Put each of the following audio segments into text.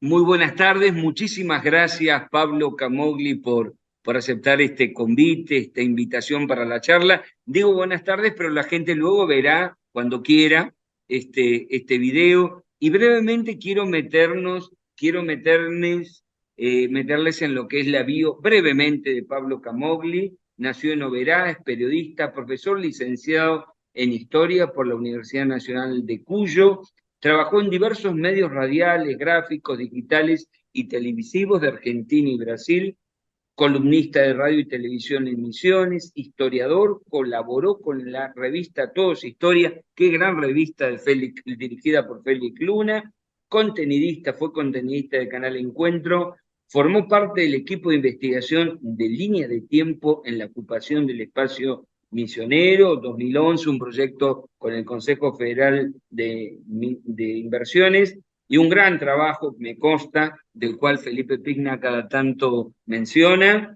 Muy buenas tardes, muchísimas gracias Pablo Camogli por aceptar este convite, esta invitación para la charla. Digo buenas tardes, pero la gente luego verá cuando quiera este video y brevemente meterles en lo que es la bio brevemente de Pablo Camogli. Nació en Oberá, es periodista, profesor licenciado en Historia por la Universidad Nacional de Cuyo. Trabajó en diversos medios radiales, gráficos, digitales y televisivos de Argentina y Brasil, columnista de radio y televisión en Misiones, historiador, colaboró con la revista Todos Historia, qué gran revista de dirigida por Félix Luna, fue contenidista del canal Encuentro, formó parte del equipo de investigación de Línea de Tiempo en la ocupación del espacio misionero, 2011, un proyecto con el Consejo Federal de Inversiones, y un gran trabajo, me consta, del cual Felipe Pigna cada tanto menciona,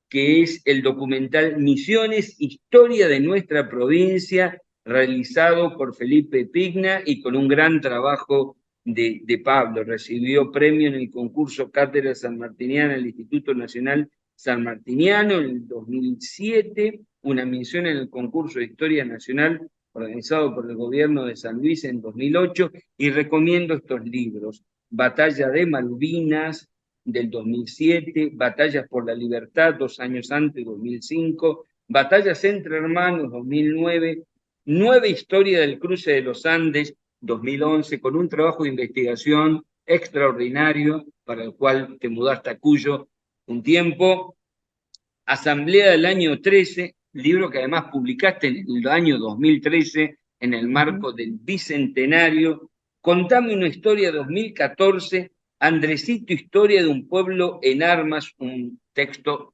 que es el documental Misiones, Historia de nuestra provincia, realizado por Felipe Pigna y con un gran trabajo de Pablo. Recibió premio en el concurso Cátedra Sanmartiniana del Instituto Nacional Sanmartiniano en el 2007, una mención en el concurso de Historia Nacional organizado por el gobierno de San Luis en 2008, y recomiendo estos libros: Batalla de Malvinas, del 2007, Batallas por la Libertad, 2 años antes, 2005, Batallas entre Hermanos, 2009, Nueva Historia del Cruce de los Andes, 2011, con un trabajo de investigación extraordinario para el cual te mudaste a Cuyo un tiempo, Asamblea del año 13, libro que además publicaste en el año 2013 en el Ujú. marco del Bicentenario, Contame una historia 2014, Andresito, historia de un pueblo en armas, un texto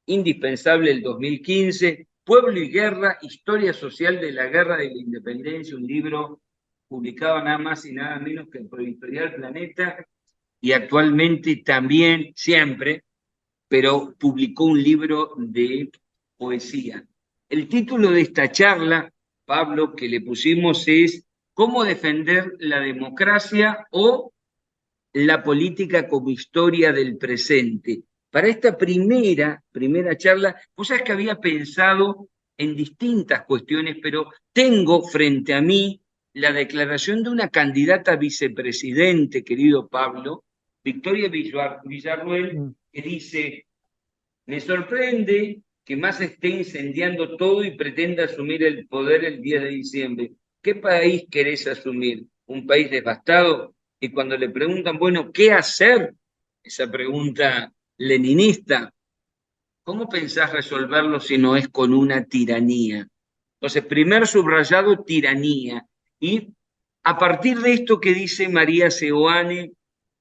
indispensable del 2015, Pueblo y Guerra, historia social de la Guerra de la Independencia, un libro publicado nada más y nada menos que por Editorial Planeta, y actualmente también, siempre, pero publicó un libro de poesía. El título de esta charla, Pablo, que le pusimos es ¿Cómo defender la democracia o la política como historia del presente? Para esta primera charla, vos sabés que había pensado en distintas cuestiones, pero tengo frente a mí la declaración de una candidata a vicepresidente, querido Pablo, Victoria Villarruel, Mm. que dice: me sorprende que más esté incendiando todo y pretenda asumir el poder el 10 de diciembre. ¿Qué país querés asumir? ¿Un país devastado? Y cuando le preguntan, bueno, ¿qué hacer? Esa pregunta leninista, ¿cómo pensás resolverlo si no es con una tiranía? Entonces, primer subrayado, tiranía. Y a partir de esto que dice María Seoane,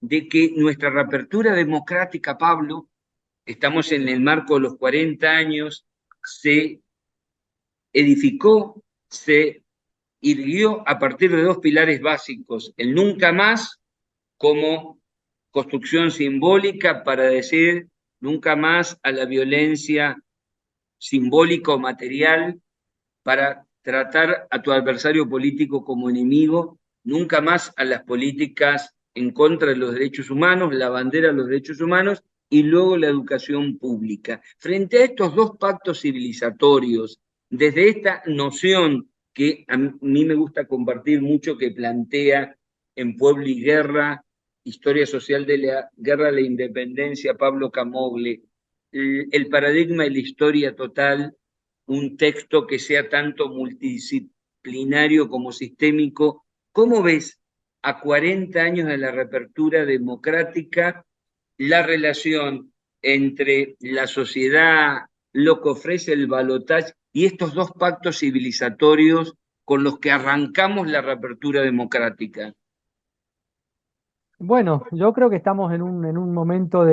de que nuestra reapertura democrática, Pablo, estamos en el marco de los 40 años, se edificó, se irguió a partir de dos pilares básicos: el nunca más como construcción simbólica para decir nunca más a la violencia simbólica o material, para tratar a tu adversario político como enemigo, nunca más a las políticas en contra de los derechos humanos, la bandera de los derechos humanos, y luego la educación pública. Frente a estos dos pactos civilizatorios, desde esta noción que a mí me gusta compartir mucho, que plantea en Pueblo y Guerra, Historia Social de la Guerra de la Independencia, Pablo Camogli, el paradigma de la historia total, un texto que sea tanto multidisciplinario como sistémico. ¿Cómo ves, a 40 años de la reapertura democrática, la relación entre la sociedad, lo que ofrece el balotaje y estos dos pactos civilizatorios con los que arrancamos la reapertura democrática? Bueno, yo creo que estamos en un momento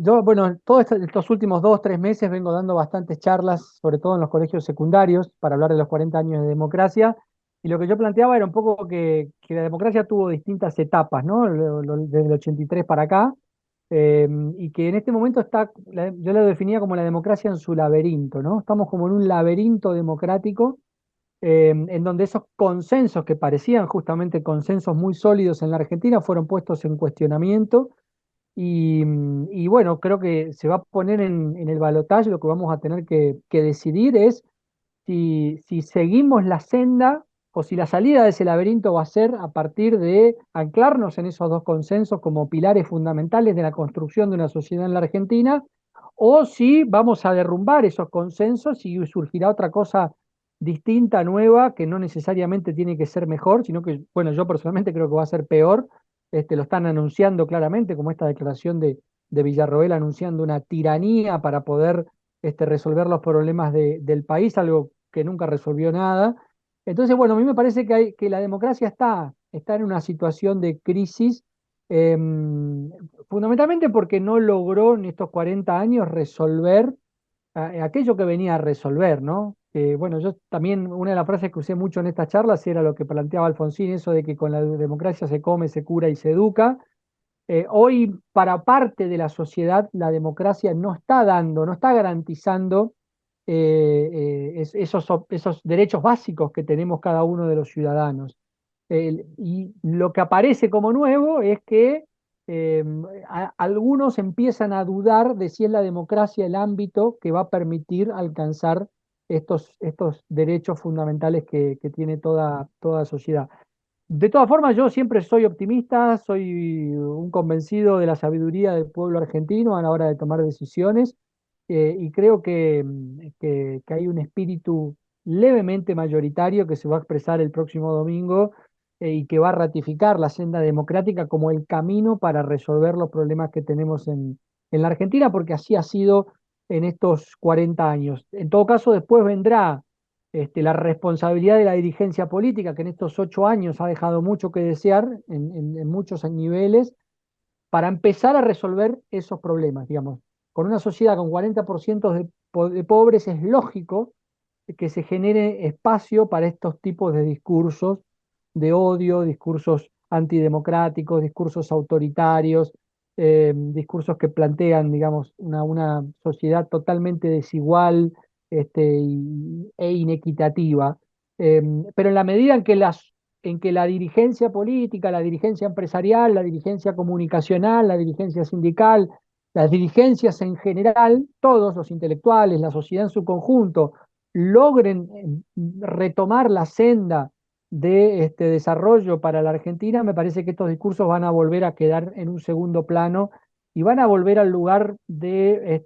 yo, bueno, todos estos últimos 2, 3 meses vengo dando bastantes charlas, sobre todo en los colegios secundarios, para hablar de los 40 años de democracia. Y lo que yo planteaba era un poco que la democracia tuvo distintas etapas, ¿no? Desde el 83 para acá. Y que en este momento yo lo definía como la democracia en su laberinto, ¿no? Estamos como en un laberinto democrático en donde esos consensos que parecían justamente consensos muy sólidos en la Argentina fueron puestos en cuestionamiento y bueno, creo que se va a poner en el balotaje, lo que vamos a tener que decidir es si seguimos la senda o si la salida de ese laberinto va a ser a partir de anclarnos en esos dos consensos como pilares fundamentales de la construcción de una sociedad en la Argentina, o si vamos a derrumbar esos consensos y surgirá otra cosa distinta, nueva, que no necesariamente tiene que ser mejor, sino que, bueno, yo personalmente creo que va a ser peor. Lo están anunciando claramente, como esta declaración de Villarroel anunciando una tiranía para poder resolver los problemas del país, algo que nunca resolvió nada. Entonces, bueno, a mí me parece que la democracia está en una situación de crisis, eh, fundamentalmente porque no logró en estos 40 años resolver aquello que venía a resolver, ¿no? Bueno, yo también, una de las frases que usé mucho en estas charlas era lo que planteaba Alfonsín, eso de que con la democracia se come, se cura y se educa. Hoy, para parte de la sociedad, la democracia no está dando, no está garantizando esos derechos básicos que tenemos cada uno de los ciudadanos. Y lo que aparece como nuevo es que eh, algunos empiezan a dudar de si es la democracia el ámbito que va a permitir alcanzar estos derechos fundamentales que tiene toda sociedad. De todas formas, yo siempre soy optimista, soy un convencido de la sabiduría del pueblo argentino a la hora de tomar decisiones, y creo que hay un espíritu levemente mayoritario que se va a expresar el próximo domingo, y que va a ratificar la senda democrática como el camino para resolver los problemas que tenemos en la Argentina, porque así ha sido en estos 40 años. En todo caso, después vendrá la responsabilidad de la dirigencia política, que en estos 8 años ha dejado mucho que desear en muchos niveles, para empezar a resolver esos problemas, digamos. Con una sociedad con 40% de pobres es lógico que se genere espacio para estos tipos de discursos de odio, discursos antidemocráticos, discursos autoritarios, discursos que plantean, digamos, una sociedad totalmente desigual, e inequitativa. Pero en la medida en que la dirigencia política, la dirigencia empresarial, la dirigencia comunicacional, la dirigencia sindical, las dirigencias en general, todos los intelectuales, la sociedad en su conjunto, logren retomar la senda de este desarrollo para la Argentina, me parece que estos discursos van a volver a quedar en un segundo plano y van a volver al lugar de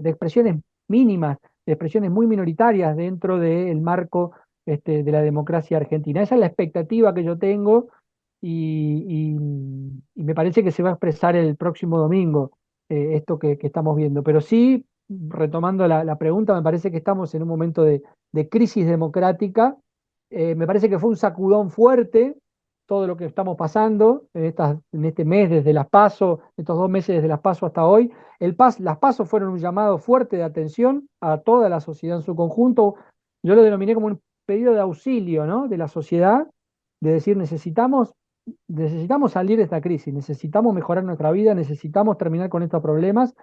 expresiones mínimas, de expresiones muy minoritarias dentro del marco de la democracia argentina. Esa es la expectativa que yo tengo y me parece que se va a expresar el próximo domingo, esto que estamos viendo. Pero sí, retomando la pregunta, me parece que estamos en un momento de crisis democrática. Me parece que fue un sacudón fuerte todo lo que estamos pasando en este mes desde las PASO, estos 2 meses desde las PASO hasta hoy. Las PASO fueron un llamado fuerte de atención a toda la sociedad en su conjunto. Yo lo denominé como un pedido de auxilio, ¿no?, de la sociedad, de decir necesitamos salir de esta crisis, necesitamos mejorar nuestra vida, necesitamos terminar con estos problemas,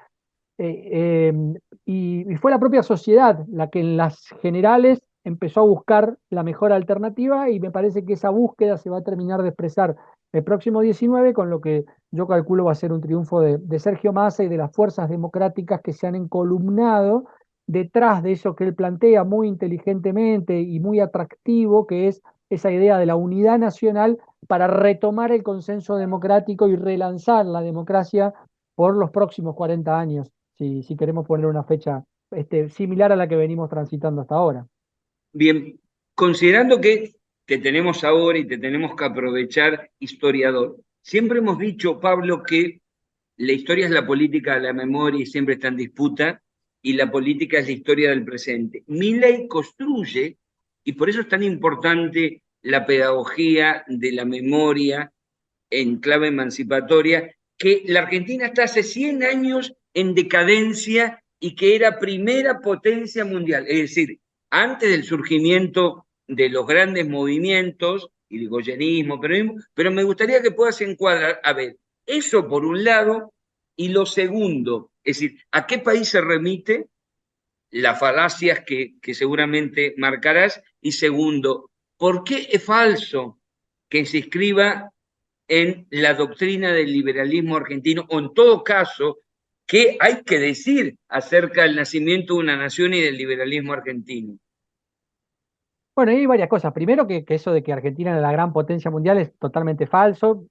y fue la propia sociedad la que en las generales empezó a buscar la mejor alternativa y me parece que esa búsqueda se va a terminar de expresar el próximo 19 con lo que yo calculo va a ser un triunfo de Sergio Massa y de las fuerzas democráticas que se han encolumnado detrás de eso que él plantea muy inteligentemente y muy atractivo, que es esa idea de la unidad nacional para retomar el consenso democrático y relanzar la democracia por los próximos 40 años, si queremos poner una fecha similar a la que venimos transitando hasta ahora. Bien, considerando que te tenemos ahora y te tenemos que aprovechar, historiador, siempre hemos dicho, Pablo, que la historia es la política de la memoria y siempre está en disputa, y la política es la historia del presente. Milei construye, y por eso es tan importante la pedagogía de la memoria en clave emancipatoria, que la Argentina está hace 100 años en decadencia y que era primera potencia mundial. Es decir, antes del surgimiento de los grandes movimientos, irigoyenismo, peronismo, pero me gustaría que puedas encuadrar, a ver, eso por un lado, y lo segundo, es decir, ¿a qué país se remite las falacias que seguramente marcarás. Y segundo, ¿por qué es falso que se inscriba en la doctrina del liberalismo argentino, o en todo caso, qué hay que decir acerca del nacimiento de una nación y del liberalismo argentino? Bueno, hay varias cosas. Primero que eso de que Argentina era la gran potencia mundial es totalmente falso.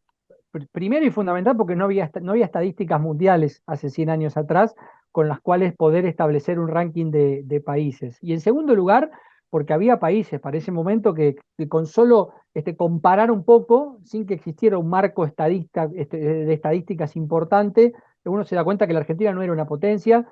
Primero y fundamental porque no había estadísticas mundiales hace 100 años atrás con las cuales poder establecer un ranking de países. Y en segundo lugar, porque había países para ese momento que con solo comparar un poco, sin que existiera un marco de estadísticas importante, uno se da cuenta que la Argentina no era una potencia,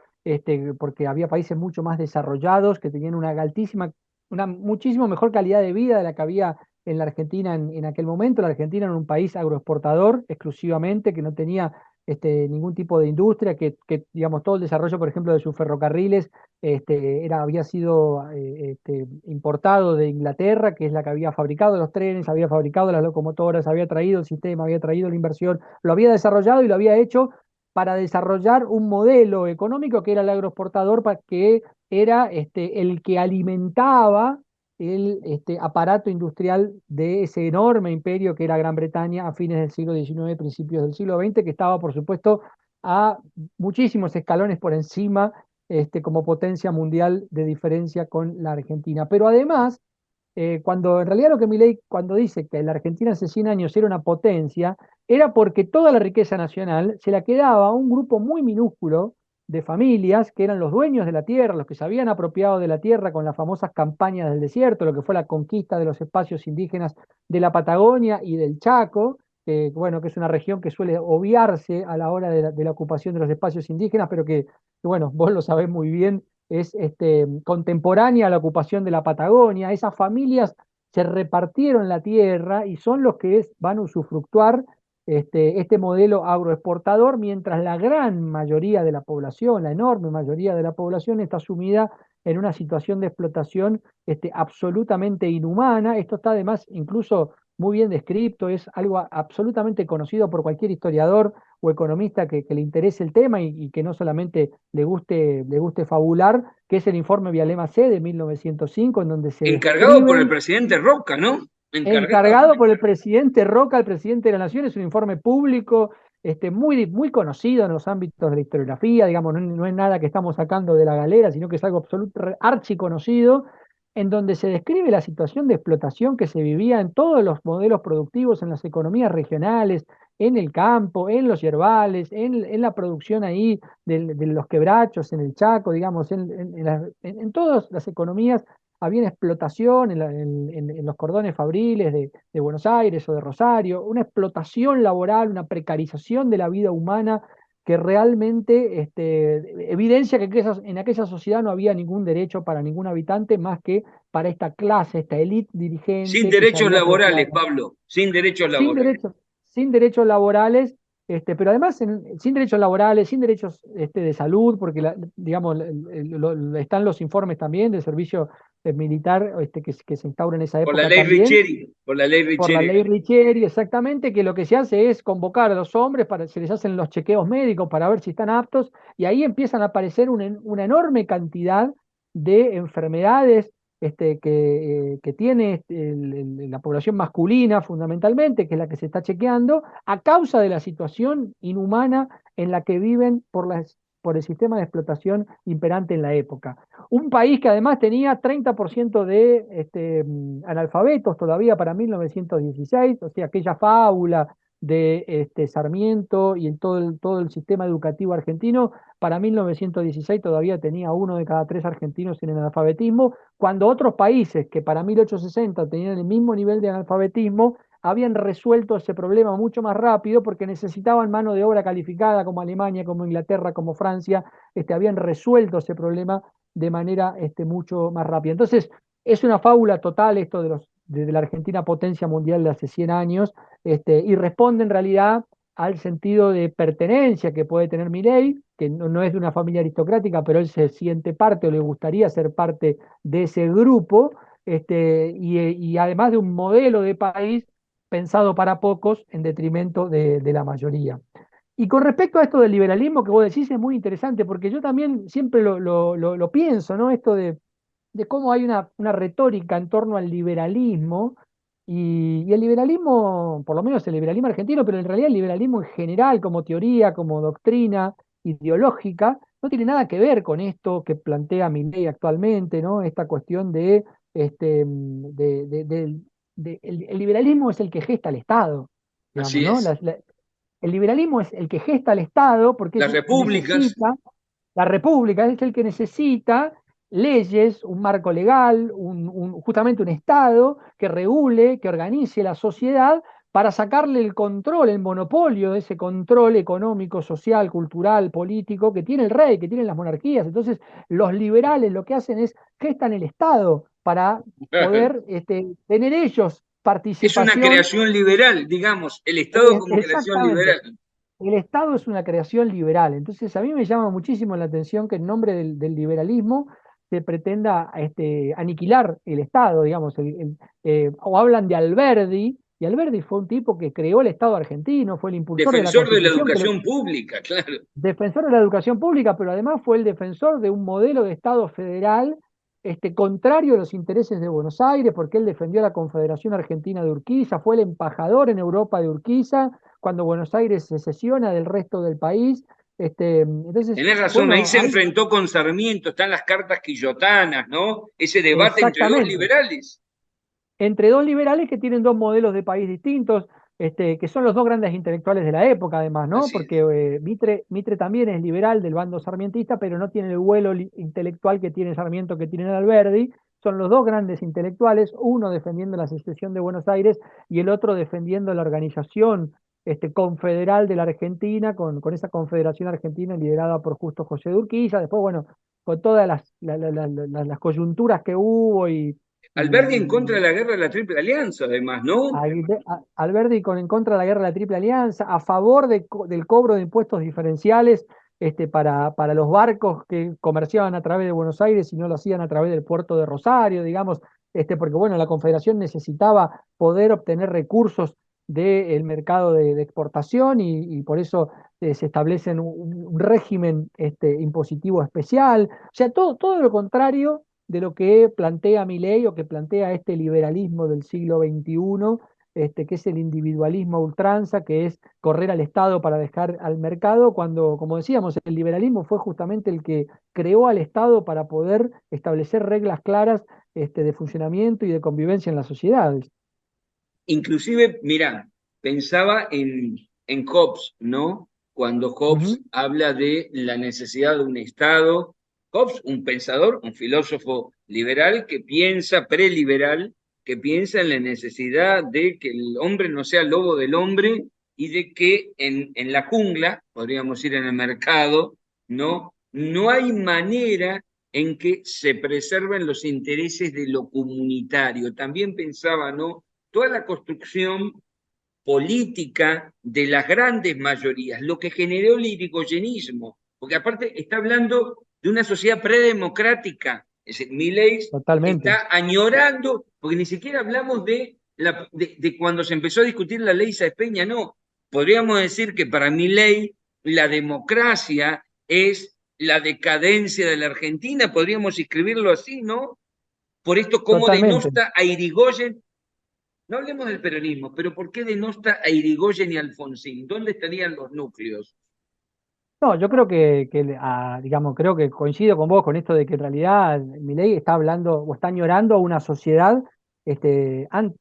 porque había países mucho más desarrollados, que tenían una muchísimo mejor calidad de vida de la que había en la Argentina en aquel momento. La Argentina era un país agroexportador exclusivamente, que no tenía ningún tipo de industria, digamos, todo el desarrollo, por ejemplo, de sus ferrocarriles había sido importado de Inglaterra, que es la que había fabricado los trenes, había fabricado las locomotoras, había traído el sistema, había traído la inversión, lo había desarrollado y lo había hecho para desarrollar un modelo económico que era el agroexportador, que era el que alimentaba el aparato industrial de ese enorme imperio que era Gran Bretaña a fines del siglo XIX, principios del siglo XX, que estaba, por supuesto, a muchísimos escalones por encima como potencia mundial de diferencia con la Argentina. Pero además, cuando en realidad lo que Milei cuando dice que la Argentina hace 100 años era una potencia, era porque toda la riqueza nacional se la quedaba a un grupo muy minúsculo de familias que eran los dueños de la tierra, los que se habían apropiado de la tierra con las famosas campañas del desierto, lo que fue la conquista de los espacios indígenas de la Patagonia y del Chaco, bueno, que es una región que suele obviarse a la hora de la ocupación de los espacios indígenas, pero bueno, vos lo sabés muy bien, es contemporánea a la ocupación de la Patagonia. Esas familias se repartieron la tierra y son los que van a usufructuar este modelo agroexportador, mientras la gran mayoría de la población, la enorme mayoría de la población, está sumida en una situación de explotación absolutamente inhumana. Esto está además incluso muy bien descrito, es algo absolutamente conocido por cualquier historiador o economista que le interese el tema y que no solamente le guste fabular, que es el informe Vialema C de 1905, en donde se Encargado por el describen, presidente Roca, ¿no? Encargado. encargado por el presidente Roca, el presidente de la Nación. Es un informe público, muy conocido en los ámbitos de la historiografía, digamos, no es nada que estamos sacando de la galera, sino que es algo absolutamente archiconocido, en donde se describe la situación de explotación que se vivía en todos los modelos productivos, en las economías regionales, en el campo, en los yerbales, en la producción ahí de los quebrachos, en el Chaco, digamos, en todas las economías había una explotación en los cordones fabriles de Buenos Aires o de Rosario, una explotación laboral, una precarización de la vida humana que realmente evidencia que en aquella sociedad no había ningún derecho para ningún habitante más que para esta clase, esta élite Sin dirigente que se derechos había laborales, apropiado Pablo, sin derechos sin laborales. derechos, sin derechos laborales, pero además sin derechos laborales, sin derechos de salud, porque digamos, están los informes también del servicio militar que se instaura en esa Por la época ley también, Richeri, por la ley por la Richeri. ley Richeri, exactamente, que lo que se hace es convocar a los hombres, se les hacen los chequeos médicos para ver si están aptos, y ahí empiezan a aparecer una enorme cantidad de enfermedades que tiene la población masculina fundamentalmente, que es la que se está chequeando, a causa de la situación inhumana en la que viven por el sistema de explotación imperante en la época. Un país que además tenía 30% de analfabetos todavía para 1916, o sea, aquella fábula de Sarmiento y todo el sistema educativo argentino, para 1916 todavía tenía uno de cada tres argentinos en el analfabetismo, cuando otros países que para 1860 tenían el mismo nivel de analfabetismo, habían resuelto ese problema mucho más rápido porque necesitaban mano de obra calificada como Alemania, como Inglaterra, como Francia, habían resuelto ese problema de manera mucho más rápida. Entonces, es una fábula total esto de la Argentina potencia mundial de hace 100 años, y responde en realidad al sentido de pertenencia que puede tener Milei, que no es de una familia aristocrática, pero él se siente parte o le gustaría ser parte de ese grupo, y además de un modelo de país pensado para pocos en detrimento de la mayoría. Y con respecto a esto del liberalismo que vos decís, es muy interesante, porque yo también siempre lo pienso, ¿no? Esto de cómo hay una retórica en torno al liberalismo, y el liberalismo, por lo menos el liberalismo argentino, pero en realidad el liberalismo en general, como teoría, como doctrina ideológica, no tiene nada que ver con esto que plantea Milei actualmente, ¿no? Esta cuestión el liberalismo es el que gesta el Estado, digamos, Así ¿no? es. El liberalismo es el que gesta el Estado porque Las repúblicas, necesita, la república es el que necesita leyes, un marco legal, justamente un Estado que regule, que organice la sociedad para sacarle el control, el monopolio de ese control económico, social, cultural, político que tiene el rey, que tienen las monarquías. Entonces, los liberales lo que hacen es gestan el Estado para poder tener ellos es una participación. creación liberal, digamos, el Estado como creación Exactamente. liberal. El Estado es una creación liberal. Entonces, a mí me llama muchísimo la atención que en nombre del liberalismo se pretenda aniquilar el Estado, digamos, o hablan de Alberdi, y Alberdi fue un tipo que creó el Estado argentino, fue el impulsor de la Defensor de la Constitución, pero educación pública, claro. defensor de la educación pública, pero además fue el defensor de un modelo de Estado federal contrario a los intereses de Buenos Aires, porque él defendió a la Confederación Argentina de Urquiza, fue el embajador en Europa de Urquiza, cuando Buenos Aires se secesiona del resto del país. Entonces, Tenés razón, ahí bueno, se enfrentó con Sarmiento, están las cartas quillotanas, ¿no? Ese debate entre dos exactamente. liberales. Entre dos liberales que tienen dos modelos de país distintos, que son los dos grandes intelectuales de la época, además, ¿no? Así Porque es. Mitre también es liberal del bando sarmientista, pero no tiene el vuelo intelectual que tiene Sarmiento, que tiene Alberdi. Son los dos grandes intelectuales, uno defendiendo la secesión de Buenos Aires y el otro defendiendo la organización confederal de la Argentina, con esa confederación argentina liderada por Justo José de Urquiza. Después, bueno, con todas las coyunturas que hubo Alberti en contra y, de la guerra de la Triple Alianza, además, ¿no? Alberdi en contra de la guerra de la Triple Alianza, a favor del cobro de impuestos diferenciales para los barcos que comerciaban a través de Buenos Aires y no lo hacían a través del puerto de Rosario, digamos, porque bueno, la Confederación necesitaba poder obtener recursos del mercado de exportación y por eso se establece un régimen impositivo especial. O sea, todo lo contrario de lo que plantea Milei o que plantea este liberalismo del siglo XXI, que es el individualismo a ultranza, que es correr al Estado para dejar al mercado, cuando, como decíamos, el liberalismo fue justamente el que creó al Estado para poder establecer reglas claras de funcionamiento y de convivencia en las sociedades. Inclusive, mira, pensaba en Hobbes, ¿no? Cuando Hobbes Ujú. habla de la necesidad de un Estado. Hobbes, un pensador, un filósofo liberal que piensa, preliberal, que piensa en la necesidad de que el hombre no sea lobo del hombre y de que en la jungla, podríamos ir en el mercado, ¿no? No hay manera en que se preserven los intereses de lo comunitario. También pensaba, ¿no? Toda la construcción política de las grandes mayorías, lo que generó el irigoyenismo, porque aparte está hablando de una sociedad predemocrática. Es decir, Milei Totalmente, está añorando, porque ni siquiera hablamos de cuando se empezó a discutir la ley Sáenz Peña, no. Podríamos decir que para Milei la democracia es la decadencia de la Argentina, podríamos escribirlo así, ¿no? Por esto, cómo totalmente. denosta a Irigoyen. No hablemos del peronismo, pero ¿por qué denosta a Irigoyen y a Alfonsín? ¿Dónde estarían los núcleos? No, yo creo digamos, creo que coincido con vos con esto de que en realidad Milei está hablando o está añorando a una sociedad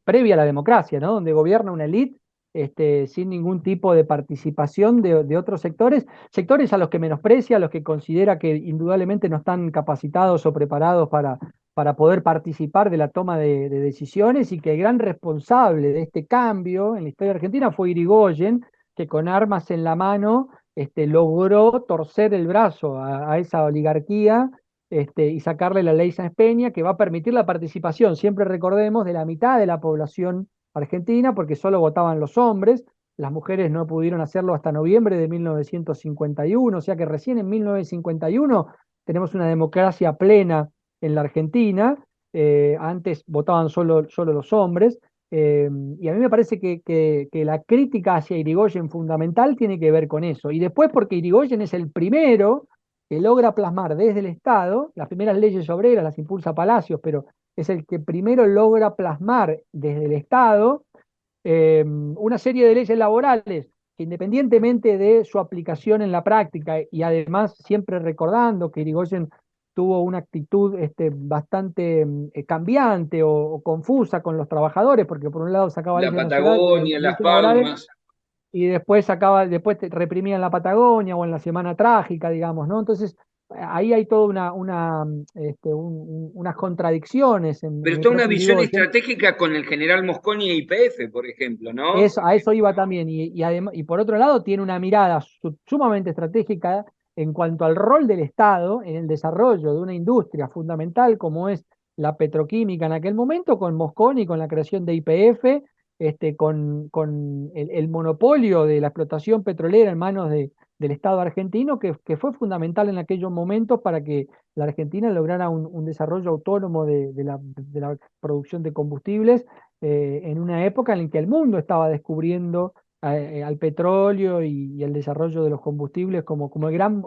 previa a la democracia, ¿no? Donde gobierna una élite sin ningún tipo de participación de otros sectores a los que menosprecia, a los que considera que indudablemente no están capacitados o preparados para poder participar de la toma de decisiones y que el gran responsable de este cambio en la historia argentina fue Irigoyen, que con armas en la mano logró torcer el brazo a esa oligarquía y sacarle la ley Sáenz Peña, que va a permitir la participación, siempre recordemos, de la mitad de la población argentina, porque solo votaban los hombres, las mujeres no pudieron hacerlo hasta noviembre de 1951, o sea que recién en 1951 tenemos una democracia plena en la Argentina, antes votaban solo los hombres. Y a mí me parece que la crítica hacia Irigoyen fundamental tiene que ver con eso. Y después porque Irigoyen es el primero que logra plasmar desde el Estado, las primeras leyes obreras las impulsa Palacios, pero es el que primero logra plasmar desde el Estado una serie de leyes laborales que independientemente de su aplicación en la práctica y además siempre recordando que Irigoyen tuvo una actitud bastante cambiante o confusa con los trabajadores, porque por un lado sacaba La leyes nacionales, Patagonia, Las leyes laborales, Palmas. y después sacaba, después te reprimía en la Patagonia o en la Semana Trágica, digamos, ¿no? Entonces, ahí hay toda unas contradicciones Pero en el está una propio visión Irigoyen. estratégica con el general Mosconi e YPF, por ejemplo, ¿no? A eso iba también. Y por otro lado, tiene una mirada sumamente estratégica en cuanto al rol del Estado en el desarrollo de una industria fundamental como es la petroquímica en aquel momento, con Mosconi, con la creación de YPF, con el monopolio de la explotación petrolera en manos del Estado argentino, que fue fundamental en aquellos momentos para que la Argentina lograra un desarrollo autónomo de la producción de combustibles en una época en la que el mundo estaba descubriendo al petróleo y el desarrollo de los combustibles como el gran,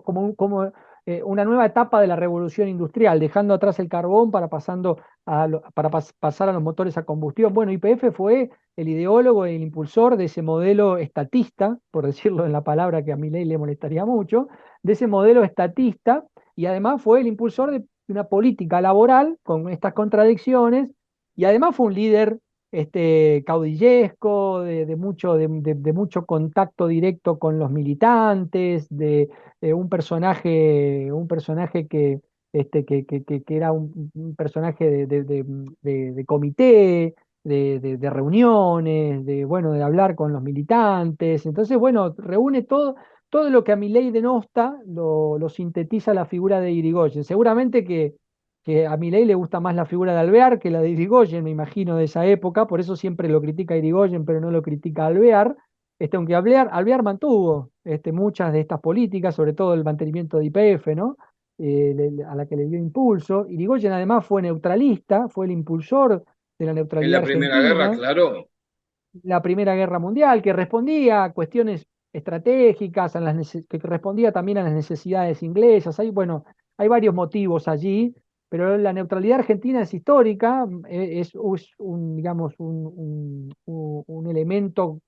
una nueva etapa de la revolución industrial, dejando atrás el carbón para pasar a los motores a combustión. Bueno, YPF fue el ideólogo e el impulsor de ese modelo estatista, por decirlo en la palabra que a Milei le molestaría mucho, de ese modelo estatista, y además fue el impulsor de una política laboral con estas contradicciones, y además fue un líder caudillesco, de mucho contacto directo con los militantes, un personaje que era un personaje de comité, de reuniones, bueno, de hablar con los militantes. Entonces, bueno, reúne todo lo que a Milei denosta, lo sintetiza la figura de Irigoyen. Seguramente que a Milei le gusta más la figura de Alvear que la de Irigoyen, me imagino, de esa época, por eso siempre lo critica a Irigoyen, pero no lo critica a Alvear. Aunque Alvear mantuvo muchas de estas políticas, sobre todo el mantenimiento de YPF, ¿no? A la que le dio impulso. Irigoyen además fue neutralista, fue el impulsor de la En neutralidad la Primera Guerra, argentina, claro. la Primera Guerra Mundial, que respondía a cuestiones estratégicas, que respondía también a las necesidades inglesas. Bueno, hay varios motivos allí, pero la neutralidad argentina es histórica, es digamos, un elemento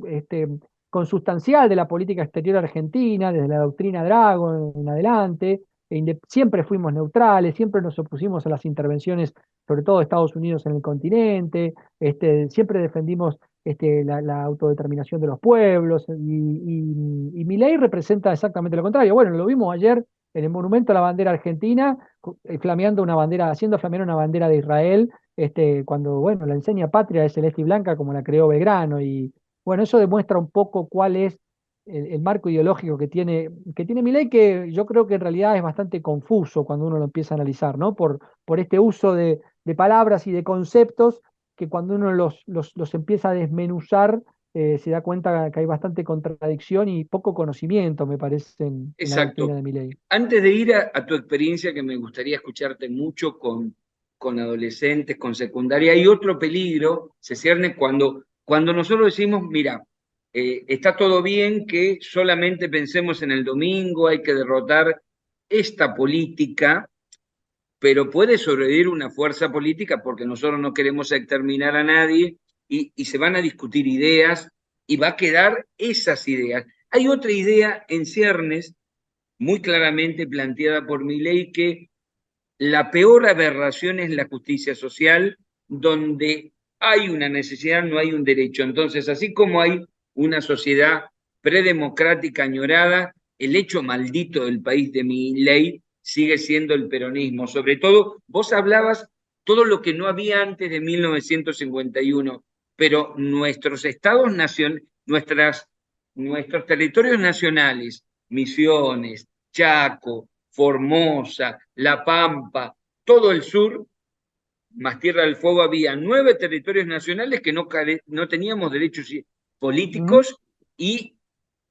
este, consustancial de la política exterior argentina, desde la doctrina Drago en adelante. Siempre fuimos neutrales, siempre nos opusimos a las intervenciones, sobre todo de Estados Unidos en el continente, siempre defendimos la autodeterminación de los pueblos, y Milei representa exactamente lo contrario. Bueno, lo vimos ayer en el monumento a la bandera argentina, flameando una bandera, haciendo flamear una bandera de Israel, cuando, bueno, la enseña patria es celeste y blanca como la creó Belgrano, y bueno, eso demuestra un poco cuál es el marco ideológico que tiene Milei, que yo creo que en realidad es bastante confuso cuando uno lo empieza a analizar, ¿no? Por este uso de palabras y de conceptos que cuando uno los empieza a desmenuzar, se da cuenta que hay bastante contradicción y poco conocimiento, me parece, en la doctrina Exacto. de Milei. Antes de ir a tu experiencia, que me gustaría escucharte mucho con adolescentes, con secundaria, hay otro peligro, se cierne cuando nosotros decimos, mira, está todo bien que solamente pensemos en el domingo, hay que derrotar esta política, pero puede sobrevivir una fuerza política porque nosotros no queremos exterminar a nadie y se van a discutir ideas y va a quedar esas ideas. Hay otra idea en ciernes muy claramente planteada por Milei, que la peor aberración es la justicia social, donde hay una necesidad, no hay un derecho. Entonces, así como hay una sociedad predemocrática añorada, el hecho maldito del país de Milei sigue siendo el peronismo. Sobre todo, vos hablabas todo lo que no había antes de 1951, pero nuestros estados nacionales, nuestros territorios nacionales, Misiones, Chaco, Formosa, La Pampa, todo el sur, más Tierra del Fuego, había 9 territorios nacionales que no teníamos derechos Ujú. políticos, y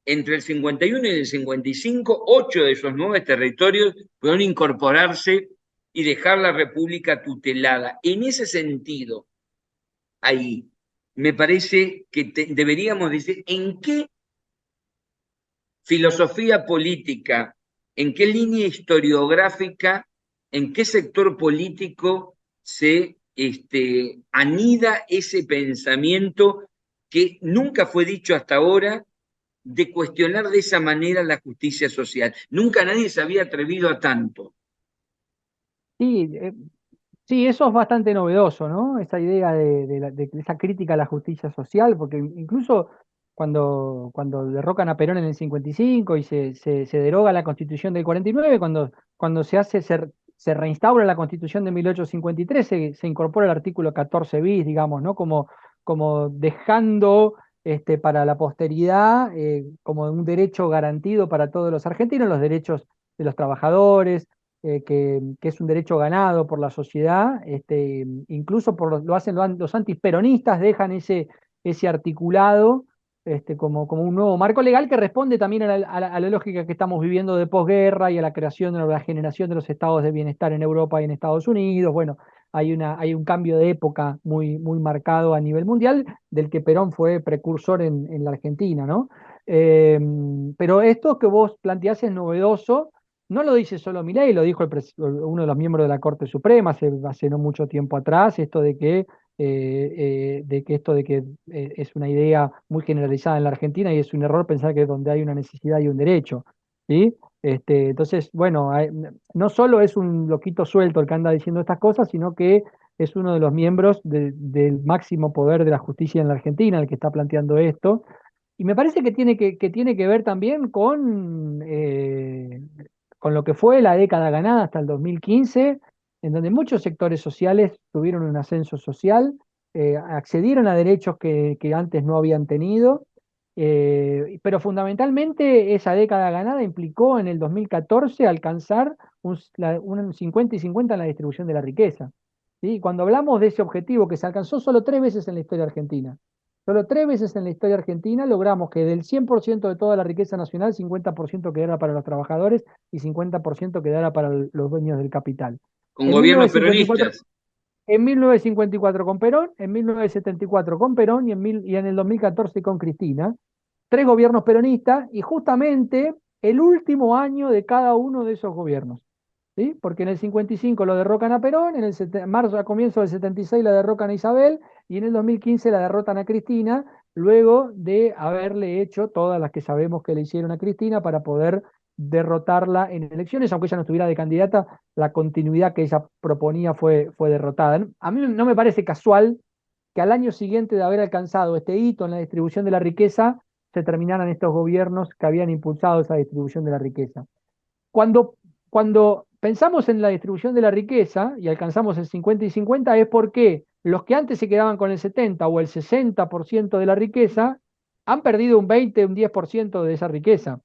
entre el 51 y el 55, 8 de esos 9 territorios pudieron incorporarse y dejar la República tutelada. En ese sentido, hay me parece que deberíamos decir en qué filosofía política, en qué línea historiográfica, en qué sector político se anida ese pensamiento que nunca fue dicho hasta ahora de cuestionar de esa manera la justicia social. Nunca nadie se había atrevido a tanto. Sí, sí, eso es bastante novedoso, ¿no? Esa idea de esa crítica a la justicia social, porque incluso cuando derrocan a Perón en el 55 y se deroga la Constitución del 49, cuando se reinstaura la Constitución de 1853, se incorpora el artículo 14 bis, digamos, ¿no? Como dejando para la posteridad como un derecho garantido para todos los argentinos, los derechos de los trabajadores, que es un derecho ganado por la sociedad, incluso lo hacen los antiperonistas, dejan ese articulado como un nuevo marco legal que responde también a la lógica que estamos viviendo de posguerra y a la creación de la generación de los estados de bienestar en Europa y en Estados Unidos. Bueno, hay un cambio de época muy, muy marcado a nivel mundial, del que Perón fue precursor en la Argentina, ¿no? Eh, pero esto que vos planteás es novedoso. No lo dice solo Milei, lo dijo uno de los miembros de la Corte Suprema hace no mucho tiempo atrás, esto de que es una idea muy generalizada en la Argentina y es un error pensar que donde hay una necesidad hay un derecho, ¿sí? Entonces, bueno, no solo es un loquito suelto el que anda diciendo estas cosas, sino que es uno de los miembros del máximo poder de la justicia en la Argentina el que está planteando esto. Y me parece que tiene que ver también con lo que fue la década ganada hasta el 2015, en donde muchos sectores sociales tuvieron un ascenso social, accedieron a derechos que antes no habían tenido, pero fundamentalmente esa década ganada implicó en el 2014 alcanzar un 50 y 50 en la distribución de la riqueza. ¿Sí? Cuando hablamos de ese objetivo que se alcanzó solo 3 veces en la historia argentina, solo 3 veces en la historia argentina logramos que del 100% de toda la riqueza nacional, 50% quedara para los trabajadores y 50% quedara para los dueños del capital. Con En gobiernos 1954, peronistas. en 1954 con Perón, en 1974 con Perón y en el 2014 con Cristina, 3 gobiernos peronistas y justamente el último año de cada uno de esos gobiernos. ¿Sí? Porque en el 55 lo derrocan a Perón, en el marzo, a comienzo del 76 la derrocan a Isabel y en el 2015 la derrotan a Cristina, luego de haberle hecho todas las que sabemos que le hicieron a Cristina para poder derrotarla en elecciones, aunque ella no estuviera de candidata, la continuidad que ella proponía fue derrotada. A mí no me parece casual que al año siguiente de haber alcanzado este hito en la distribución de la riqueza, se terminaran estos gobiernos que habían impulsado esa distribución de la riqueza. Cuando pensamos en la distribución de la riqueza y alcanzamos el 50 y 50 es porque los que antes se quedaban con el 70 o el 60% de la riqueza han perdido un 20, un 10% de esa riqueza,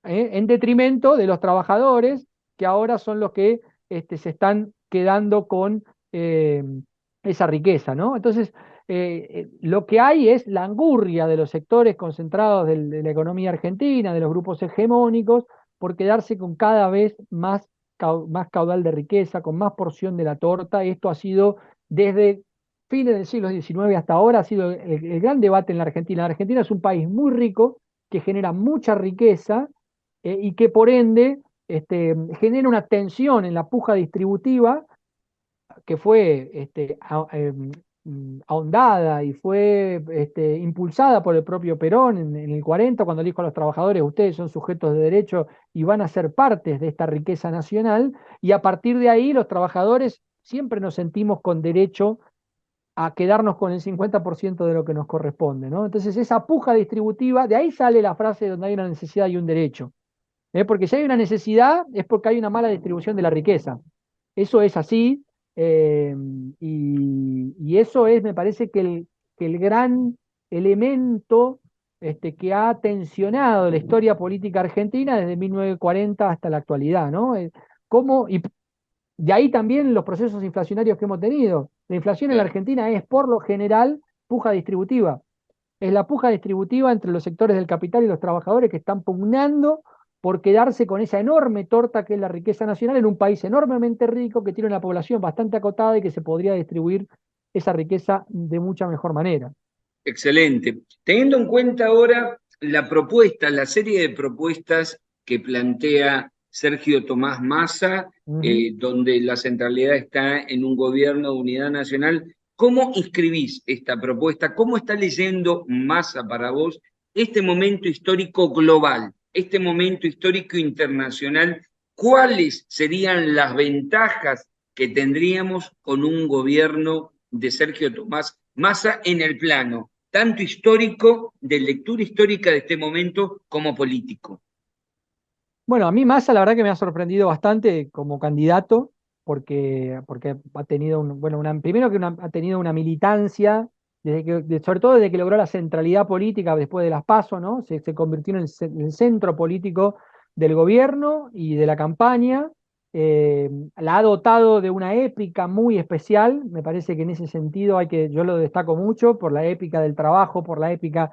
en detrimento de los trabajadores que ahora son los que se están quedando con eh, esa riqueza, ¿no? Entonces, lo que hay es la angurria de los sectores concentrados de la economía argentina, de los grupos hegemónicos, por quedarse con cada vez más caudal de riqueza, con más porción de la torta. Esto ha sido desde fines del siglo XIX hasta ahora, ha sido el gran debate en la Argentina. La Argentina es un país muy rico, que genera mucha riqueza y que por ende genera una tensión en la puja distributiva que fue ahondada y fue impulsada por el propio Perón en el 40, cuando le dijo a los trabajadores: ustedes son sujetos de derecho y van a ser partes de esta riqueza nacional, y a partir de ahí los trabajadores siempre nos sentimos con derecho a quedarnos con el 50% de lo que nos corresponde, ¿no? Entonces esa puja distributiva, de ahí sale la frase donde hay una necesidad y un derecho. Porque si hay una necesidad es porque hay una mala distribución de la riqueza. Eso es así, eh, y eso es, me parece que el gran elemento que ha tensionado la historia política argentina desde 1940 hasta la actualidad, ¿no? Y de ahí también los procesos inflacionarios que hemos tenido. La inflación en la Claro. Argentina es, por lo general, puja distributiva. Es la puja distributiva entre los sectores del capital y los trabajadores que están pugnando por quedarse con esa enorme torta que es la riqueza nacional en un país enormemente rico que tiene una población bastante acotada y que se podría distribuir esa riqueza de mucha mejor manera. Excelente. Teniendo en cuenta ahora la propuesta, la serie de propuestas que plantea Sergio Tomás Massa, Ujú. donde la centralidad está en un gobierno de unidad nacional, ¿cómo inscribís esta propuesta? ¿Cómo está leyendo Massa para vos este momento histórico global, este momento histórico internacional? ¿Cuáles serían las ventajas que tendríamos con un gobierno de Sergio Tomás Massa en el plano tanto histórico, de lectura histórica de este momento, como político? Bueno, a mí Massa la verdad que me ha sorprendido bastante como candidato, porque ha tenido primero que ha tenido una militancia, sobre todo desde que logró la centralidad política después de las PASO, ¿no? Se convirtió en en el centro político del gobierno y de la campaña. La ha dotado de una épica muy especial. Me parece que en ese sentido yo lo destaco mucho por la épica del trabajo, por la épica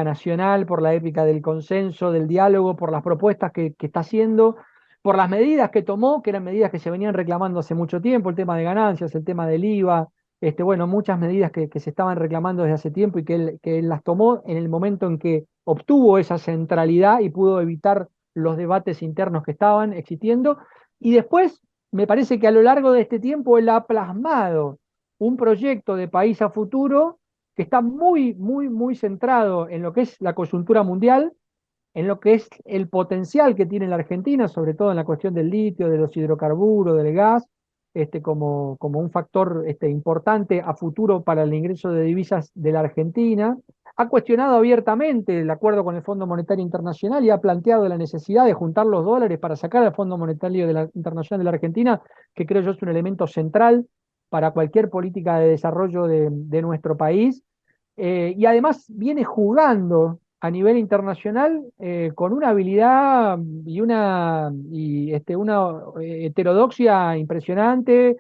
nacional, por la épica del consenso, del diálogo, por las propuestas que está haciendo, por las medidas que tomó, que eran medidas que se venían reclamando hace mucho tiempo, el tema de ganancias, el tema del IVA, bueno, muchas medidas que se estaban reclamando desde hace tiempo y que él las tomó en el momento en que obtuvo esa centralidad y pudo evitar los debates internos que estaban existiendo. Y después, me parece que a lo largo de este tiempo él ha plasmado un proyecto de país a futuro que está muy, muy, muy centrado en lo que es la coyuntura mundial, en lo que es el potencial que tiene la Argentina, sobre todo en la cuestión del litio, de los hidrocarburos, del gas, como un factor importante a futuro para el ingreso de divisas de la Argentina. Ha cuestionado abiertamente el acuerdo con el Fondo Monetario Internacional y ha planteado la necesidad de juntar los dólares para sacar al Fondo Monetario Internacional de la Argentina, que creo yo es un elemento central para cualquier política de desarrollo de nuestro país. Y además viene jugando a nivel internacional con una habilidad una heterodoxia impresionante,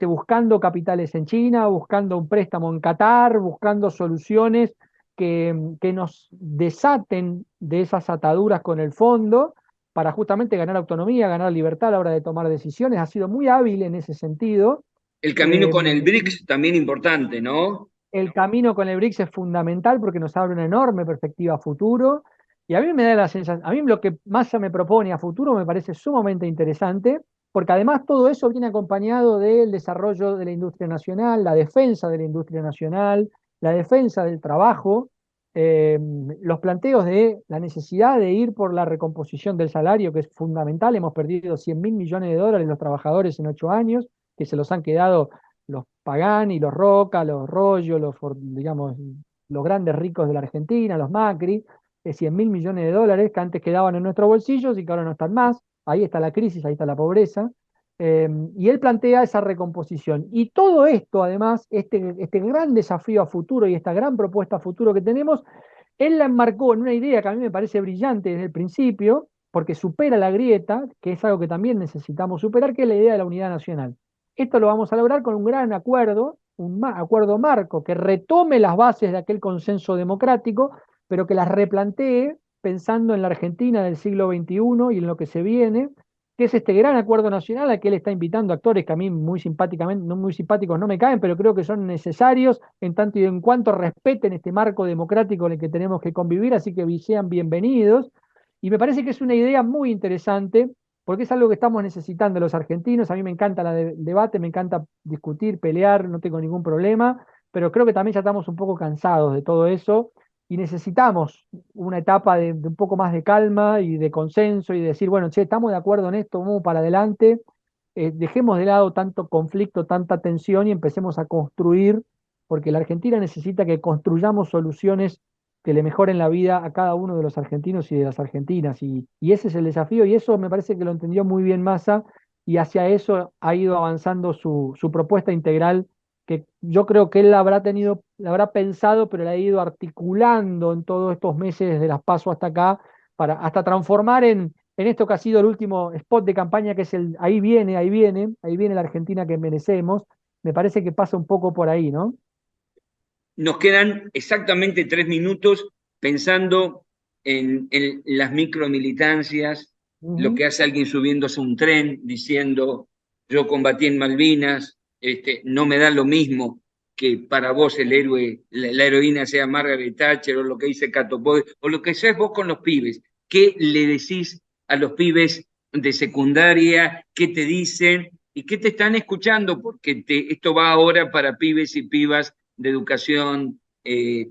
buscando capitales en China, buscando un préstamo en Qatar, buscando soluciones que nos desaten de esas ataduras con el fondo para justamente ganar autonomía, ganar libertad a la hora de tomar decisiones. Ha sido muy hábil en ese sentido. El camino Eh, con el BRICS también importante, ¿no? el camino con el BRICS es fundamental porque nos abre una enorme perspectiva a futuro. Y a mí me da la sensación, a mí lo que Massa me propone a futuro me parece sumamente interesante, porque además todo eso viene acompañado del desarrollo de la industria nacional, la defensa de la industria nacional, la defensa del trabajo, los planteos de la necesidad de ir por la recomposición del salario, que es fundamental. Hemos perdido 100.000 millones de dólares los trabajadores en 8 años, que se los han quedado los Pagani, los Roca, los Rollo, digamos, los grandes ricos de la Argentina, los Macri, 100.000 millones de dólares que antes quedaban en nuestros bolsillos y que ahora no están más. Ahí está la crisis, ahí está la pobreza. Y él plantea esa recomposición. Y todo esto, además, este gran desafío a futuro y esta gran propuesta a futuro que tenemos, él la enmarcó en una idea que a mí me parece brillante desde el principio, porque supera la grieta, que es algo que también necesitamos superar, que es la idea de la unidad nacional. Esto lo vamos a lograr con un gran acuerdo, acuerdo marco, que retome las bases de aquel consenso democrático, pero que las replantee pensando en la Argentina del siglo XXI y en lo que se viene, que es este gran acuerdo nacional al que él está invitando actores que a mí muy simpáticamente, no muy simpáticos no me caen, pero creo que son necesarios en tanto y en cuanto respeten este marco democrático en el que tenemos que convivir, así que sean bienvenidos. Y me parece que es una idea muy interesante porque es algo que estamos necesitando los argentinos. A mí me encanta el debate, me encanta discutir, pelear, no tengo ningún problema, pero creo que también ya estamos un poco cansados de todo eso y necesitamos una etapa de un poco más de calma y de consenso y decir, bueno, che, estamos de acuerdo en esto, vamos para adelante, dejemos de lado tanto conflicto, tanta tensión y empecemos a construir, porque la Argentina necesita que construyamos soluciones que le mejoren la vida a cada uno de los argentinos y de las argentinas. Y ese es el desafío, y eso me parece que lo entendió muy bien Massa, y hacia eso ha ido avanzando su propuesta integral, que yo creo que él la habrá pensado, pero la ha ido articulando en todos estos meses desde las PASO hasta acá, para hasta transformar en esto que ha sido el último spot de campaña, que es el ahí viene, ahí viene, ahí viene la Argentina que merecemos. Me parece que pasa un poco por ahí, ¿no? Nos quedan exactamente 3 minutos pensando en las micromilitancias, lo Ujú. que hace alguien subiéndose a un tren diciendo yo combatí en Malvinas, no me da lo mismo. que para vos el héroe, la heroína sea Margaret Thatcher o lo que dice Cato Boy, o lo que seas vos con los pibes. ¿Qué le decís a los pibes de secundaria? ¿Qué te dicen? ¿Y qué te están escuchando? Porque esto va ahora para pibes y pibas de educación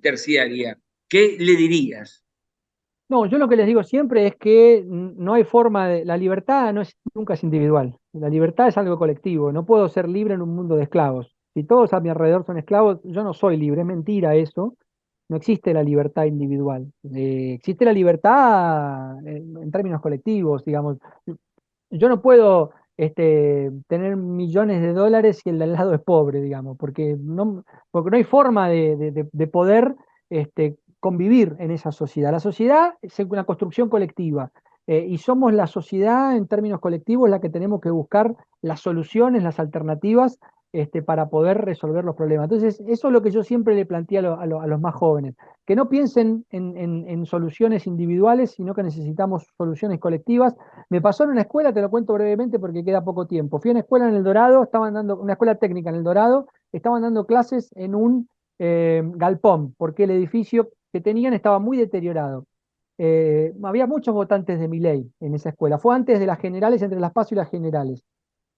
terciaria. ¿Qué le dirías? No, yo lo que les digo siempre es que no hay forma de, la libertad no es, nunca es individual, la libertad es algo colectivo, no puedo ser libre en un mundo de esclavos. Si todos a mi alrededor son esclavos, yo no soy libre, es mentira eso, no existe la libertad individual. Existe la libertad en términos colectivos, digamos. Yo no puedo tener millones de dólares si el de al lado es pobre, digamos, porque no hay forma de poder convivir en esa sociedad. La sociedad es una construcción colectiva, y somos la sociedad en términos colectivos la que tenemos que buscar las soluciones, las alternativas para poder resolver los problemas. Entonces, eso es lo que yo siempre le planteé a los más jóvenes, que no piensen en soluciones individuales, sino que necesitamos soluciones colectivas. Me pasó en una escuela, te lo cuento brevemente porque queda poco tiempo. Fui a una escuela en El Dorado, estaban dando, una escuela técnica en El Dorado, estaban dando clases en un galpón, porque el edificio que tenían estaba muy deteriorado. Había muchos votantes de Milei en esa escuela. Fue antes de las generales, entre las PASO y las generales.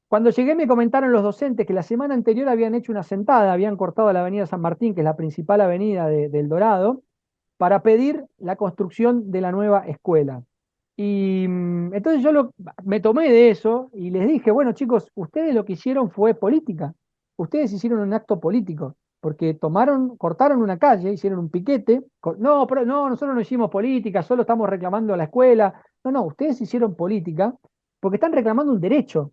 Cuando llegué me comentaron los docentes que la semana anterior habían hecho una sentada, habían cortado la avenida San Martín, que es la principal avenida del Dorado, para pedir la construcción de la nueva escuela. Y entonces me tomé de eso y les dije, bueno chicos, ustedes lo que hicieron fue política, ustedes hicieron un acto político, porque cortaron una calle, hicieron un piquete, no, pero no, nosotros no hicimos política, solo estamos reclamando a la escuela, no, no, ustedes hicieron política porque están reclamando un derecho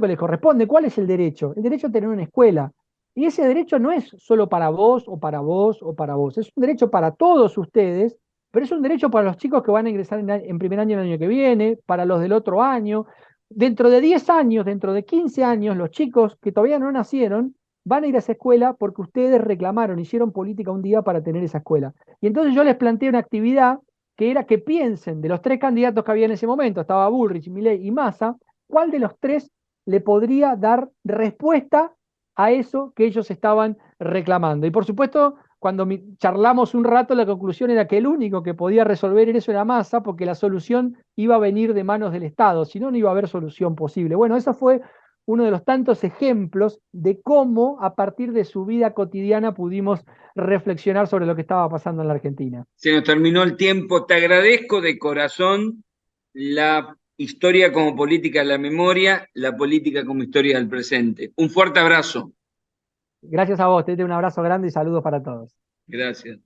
que les corresponde. ¿Cuál es el derecho? El derecho a tener una escuela. Y ese derecho no es solo para vos o para vos o para vos, es un derecho para todos ustedes, pero es un derecho para los chicos que van a ingresar en primer año el año que viene, para los del otro año. Dentro de 10 años, dentro de 15 años, los chicos que todavía no nacieron van a ir a esa escuela porque ustedes reclamaron, hicieron política un día para tener esa escuela. Y entonces yo les planteé una actividad que era que piensen de los tres candidatos que había en ese momento, estaba Bullrich, Milei y Massa, ¿cuál de los tres le podría dar respuesta a eso que ellos estaban reclamando? Y por supuesto, cuando charlamos un rato, la conclusión era que el único que podía resolver eso era Massa, porque la solución iba a venir de manos del Estado, si no, no iba a haber solución posible. Bueno, eso fue uno de los tantos ejemplos de cómo a partir de su vida cotidiana pudimos reflexionar sobre lo que estaba pasando en la Argentina. Se nos terminó el tiempo. Te agradezco de corazón la historia como política de la memoria, la política como historia del presente. Un fuerte abrazo. Gracias a vos, te doy un abrazo grande y saludos para todos. Gracias.